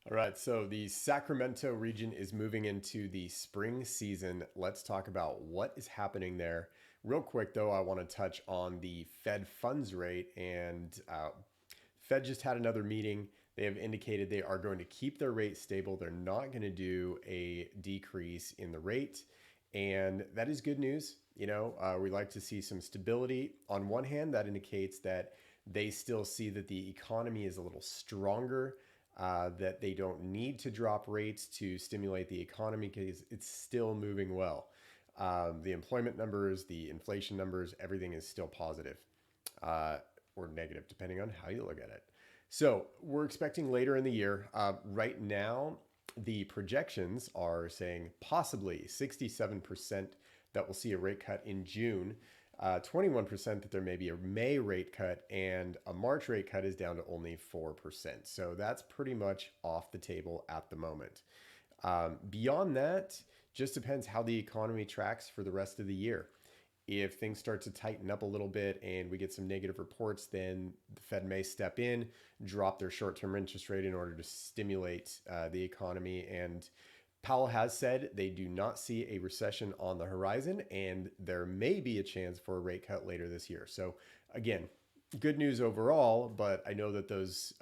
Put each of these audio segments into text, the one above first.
All right, so the Sacramento region is moving into the spring season. Let's talk about what is happening there. Real quick, though, I want to touch on the Fed funds rate. And Fed just had another meeting. They have indicated they are going to keep their rate stable. They're not going to do a decrease in the rate. And that is good news. We like to see some stability. On one hand, that indicates that they still see that the economy is a little stronger, that they don't need to drop rates to stimulate the economy because it's still moving well. The employment numbers, the inflation numbers, everything is still positive, uh, or negative, depending on how you look at it. So we're expecting later in the year. Right now, the projections are saying possibly 67% that we'll see a rate cut in June, 21% that there may be a May rate cut, and a March rate cut is down to only 4%. So that's pretty much off the table at the moment. Beyond that, just depends how the economy tracks for the rest of the year. If things start to tighten up a little bit and we get some negative reports, then the Fed may step in, drop their short term interest rate in order to stimulate the economy. And Powell has said they do not see a recession on the horizon, and there may be a chance for a rate cut later this year. So, again, good news overall, but I know that those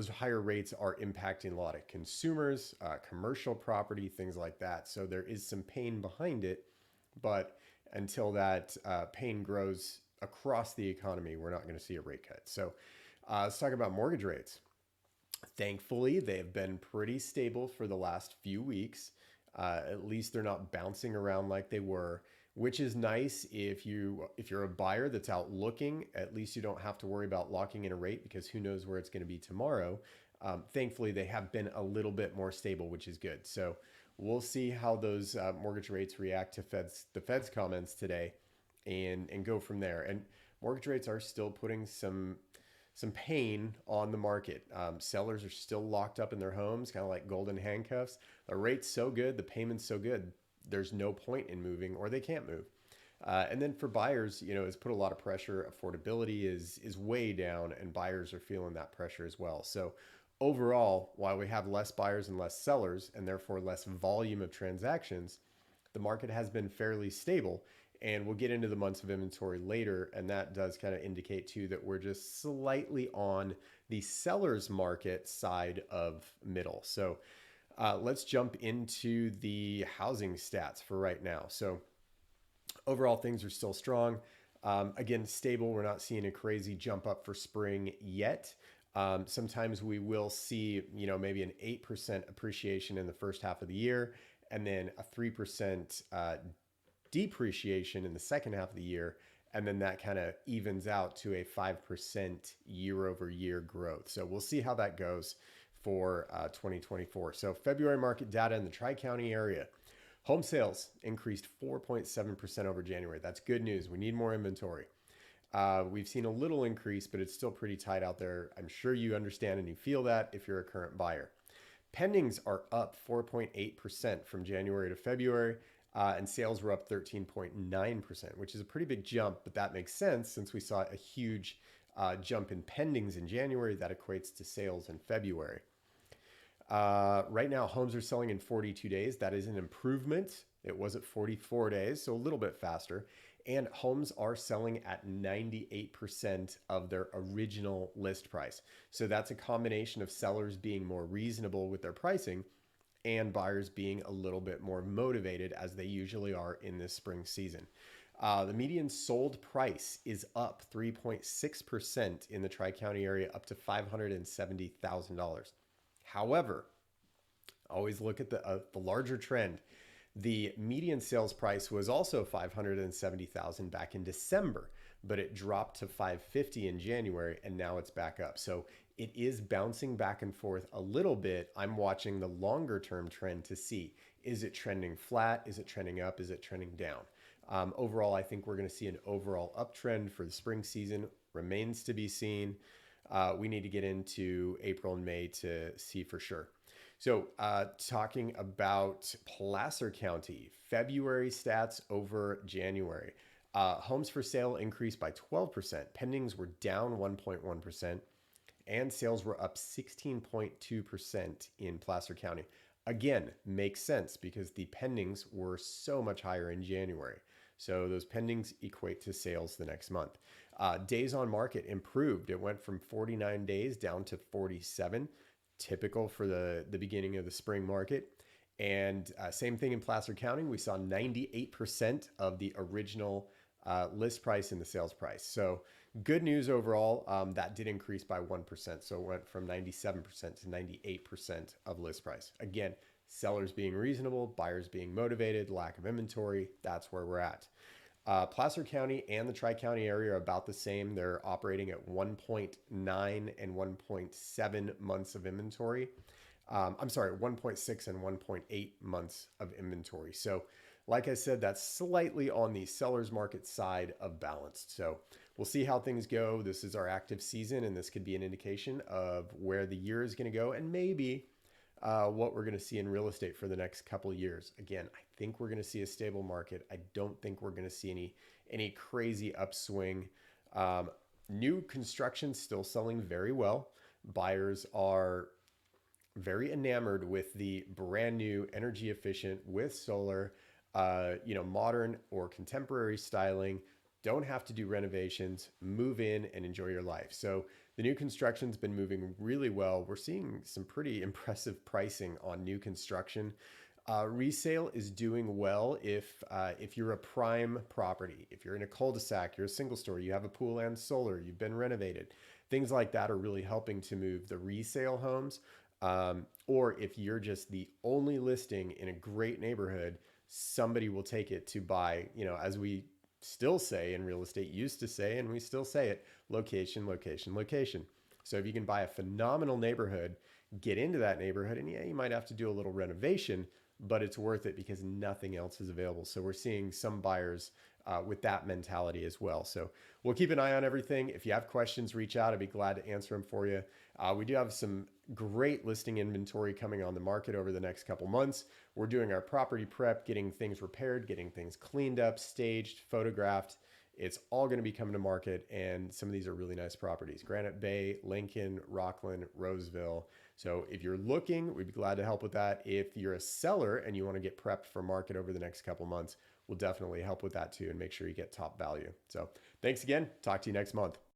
higher rates are impacting a lot of consumers, commercial property, things like that. So there is some pain behind it, but until that pain grows across the economy, we're not going to see a rate cut. So let's talk about mortgage rates. Thankfully, they've been pretty stable for the last few weeks. At least they're not bouncing around like they were, which is nice if you're a buyer that's out looking. At least you don't have to worry about locking in a rate because who knows where it's going to be tomorrow. Thankfully, they have been a little bit more stable, which is good. So we'll see how those mortgage rates react to the Fed's comments today, and go from there. And mortgage rates are still putting some pain on the market. Sellers are still locked up in their homes, kind of like golden handcuffs. The rate's so good, the payment's so good, there's no point in moving, or they can't move. And then for buyers, it's put a lot of pressure. Affordability is way down, and buyers are feeling that pressure as well. So overall, while we have less buyers and less sellers, and therefore less volume of transactions, the market has been fairly stable. And we'll get into the months of inventory later, and that does kind of indicate too that we're just slightly on the seller's market side of middle. So let's jump into the housing stats for right now. So overall, things are still strong. Again, stable. We're not seeing a crazy jump up for spring yet. Sometimes we will see, maybe an 8% appreciation in the first half of the year, and then a 3% depreciation in the second half of the year. And then that kind of evens out to a 5% year over year growth. So we'll see how that goes for 2024. So February market data in the Tri-County area. Home sales increased 4.7% over January. That's good news. We need more inventory. We've seen a little increase, but it's still pretty tight out there. I'm sure you understand and you feel that if you're a current buyer. Pendings are up 4.8% from January to February, and sales were up 13.9%, which is a pretty big jump, but that makes sense since we saw a huge jump in pendings in January. That equates to sales in February. Right now, homes are selling in 42 days. That is an improvement. It was at 44 days, so a little bit faster. And homes are selling at 98% of their original list price. So that's a combination of sellers being more reasonable with their pricing and buyers being a little bit more motivated, as they usually are in this spring season. The median sold price is up 3.6% in the Tri-County area, up to $570,000. However, always look at the larger trend. The median sales price was also $570,000 back in December, but it dropped to $550,000 in January, and now it's back up. So it is bouncing back and forth a little bit. I'm watching the longer term trend to see, is it trending flat? Is it trending up? Is it trending down? Overall, I think we're going to see an overall uptrend for the spring season. Remains to be seen. We need to get into April and May to see for sure. So talking about Placer County, February stats over January. Homes for sale increased by 12%. Pendings were down 1.1%. and sales were up 16.2% in Placer County. Again, makes sense because the pendings were so much higher in January. So those pendings equate to sales the next month. Days on market improved. It went from 49 days down to 47, typical for the beginning of the spring market. And same thing in Placer County. We saw 98% of the original list price in the sales price. So good news overall. That did increase by 1%. So it went from 97% to 98% of list price. Again, sellers being reasonable, buyers being motivated, lack of inventory. That's where we're at. Placer County and the Tri-County area are about the same. They're operating at 1.9 and 1.7 months of inventory. I'm sorry, 1.6 and 1.8 months of inventory. So like I said, that's slightly on the seller's market side of balanced. So we'll see how things go. This is our active season, and this could be an indication of where the year is going to go and maybe what we're going to see in real estate for the next couple of years. Again, I think we're going to see a stable market. I don't think we're going to see any crazy upswing. New construction still selling very well. Buyers are very enamored with the brand new energy efficient with solar, modern or contemporary styling. Don't have to do renovations, move in and enjoy your life. So the new construction's been moving really well. We're seeing some pretty impressive pricing on new construction. Resale is doing well if you're a prime property, if you're in a cul-de-sac, you're a single story, you have a pool and solar, you've been renovated. Things like that are really helping to move the resale homes. Or if you're just the only listing in a great neighborhood, somebody will take it to buy, as we still say in real estate, used to say, and we still say it, location, location, location. So if you can buy a phenomenal neighborhood, get into that neighborhood, and yeah, you might have to do a little renovation, but it's worth it because nothing else is available. So we're seeing some buyers with that mentality as well. So we'll keep an eye on everything. If you have questions, reach out. I'd be glad to answer them for you. We do have some great listing inventory coming on the market over the next couple months. We're doing our property prep, getting things repaired, getting things cleaned up, staged, photographed. It's all going to be coming to market, and some of these are really nice properties. Granite Bay, Lincoln, Rockland, Roseville. So if you're looking, we'd be glad to help with that. If you're a seller and you want to get prepped for market over the next couple months, we'll definitely help with that too and make sure you get top value. So thanks again. Talk to you next month.